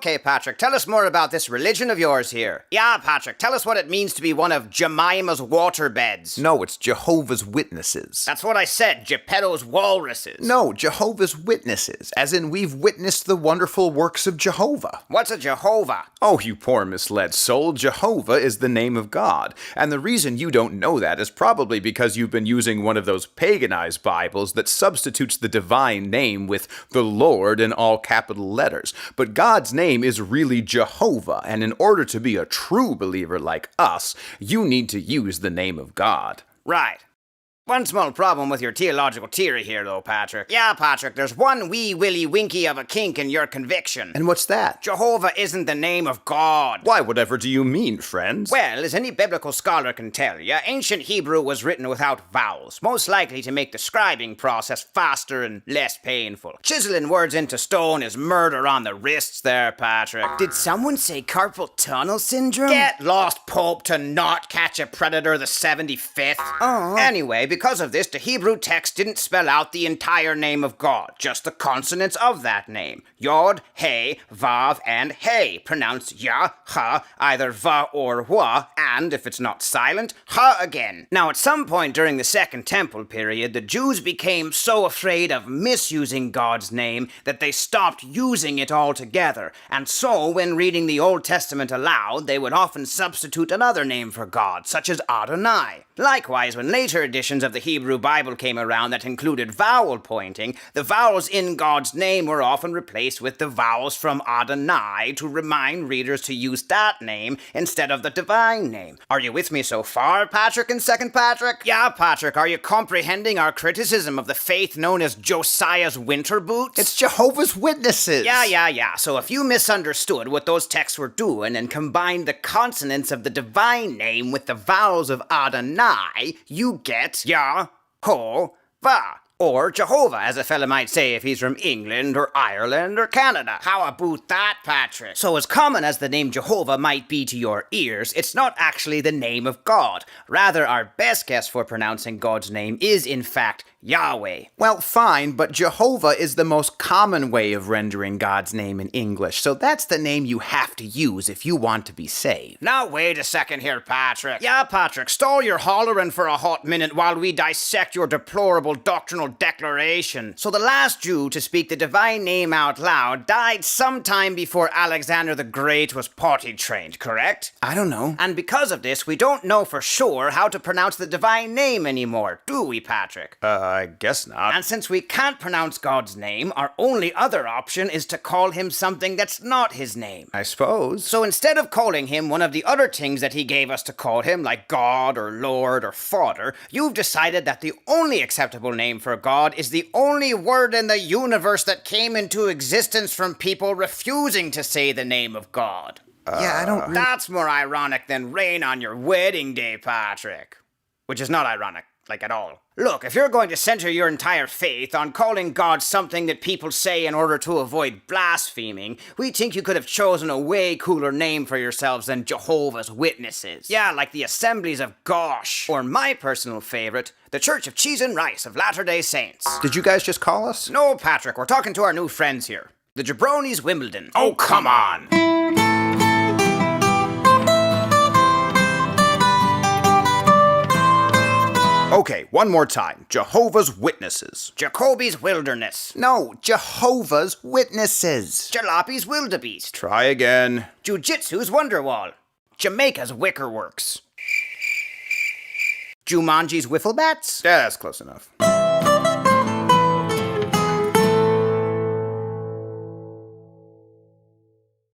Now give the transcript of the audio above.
Okay, Patrick, tell us more about this religion of yours here. Yeah, Patrick, tell us what it means to be one of Jemima's waterbeds. No, it's Jehovah's Witnesses. That's what I said, Geppetto's walruses. No, Jehovah's Witnesses, as in we've witnessed the wonderful works of Jehovah. What's a Jehovah? Oh, you poor misled soul, Jehovah is the name of God. And the reason you don't know that is probably because you've been using one of those paganized Bibles that substitutes the divine name with the Lord in all capital letters. But God's name is really Jehovah, and in order to be a true believer like us, you need to use the name of God. Right. One small problem with your theological theory here, though, Patrick. Yeah, Patrick, there's one wee willy winky of a kink in your conviction. And what's that? Jehovah isn't the name of God. Why, whatever do you mean, friends? Well, as any biblical scholar can tell you, ancient Hebrew was written without vowels, most likely to make the scribing process faster and less painful. Chiseling words into stone is murder on the wrists there, Patrick. Did someone say carpal tunnel syndrome? Get lost, Pope, to not catch a predator the 75th. Oh. Anyway, because of this, the Hebrew text didn't spell out the entire name of God, just the consonants of that name. Yod, He, Vav, and He, pronounced Ya, Ha, either Va or Wa, and, if it's not silent, Ha again. Now, at some point during the Second Temple period, the Jews became so afraid of misusing God's name that they stopped using it altogether, and so, when reading the Old Testament aloud, they would often substitute another name for God, such as Adonai. Likewise, when later editions of the Hebrew Bible came around that included vowel pointing, the vowels in God's name were often replaced with the vowels from Adonai to remind readers to use that name instead of the divine name. Are you with me so far, Patrick and Second Patrick? Yeah, Patrick, are you comprehending our criticism of the faith known as Josiah's winter boots? It's Jehovah's Witnesses. Yeah. So if you misunderstood what those texts were doing and combined the consonants of the divine name with the vowels of Adonai, you get Yah, Ho, Va, or Jehovah, as a fella might say if he's from England or Ireland or Canada. How about that, Patrick? So as common as the name Jehovah might be to your ears, it's not actually the name of God. Rather, our best guess for pronouncing God's name is, in fact, Yahweh. Well, fine, but Jehovah is the most common way of rendering God's name in English, so that's the name you have to use if you want to be saved. Now wait a second here, Patrick. Yeah, Patrick, stall your hollering for a hot minute while we dissect your deplorable doctrinal declaration. So the last Jew to speak the divine name out loud died sometime before Alexander the Great was potty trained, correct? I don't know. And because of this, we don't know for sure how to pronounce the divine name anymore, do we, Patrick? I guess not. And since we can't pronounce God's name, our only other option is to call him something that's not his name. I suppose. So instead of calling him one of the other things that he gave us to call him, like God or Lord or Father, you've decided that the only acceptable name for God is the only word in the universe that came into existence from people refusing to say the name of God. Yeah, I don't... That's more ironic than rain on your wedding day, Patrick. Which is not ironic, like at all. Look, if you're going to center your entire faith on calling God something that people say in order to avoid blaspheming, we think you could have chosen a way cooler name for yourselves than Jehovah's Witnesses. Yeah, like the Assemblies of Gosh. Or my personal favorite, the Church of Cheese and Rice of Latter-day Saints. Did you guys just call us? No, Patrick, we're talking to our new friends here. The Jabronis Wimbledon. Oh, come on! Okay, one more time. Jehovah's Witnesses. Jacoby's Wilderness. No, Jehovah's Witnesses. Jalopi's Wildebeest. Try again. Jiu-Jitsu's Wonderwall. Jamaica's Wickerworks. Jumanji's Wiffle Bats. Yeah, that's close enough.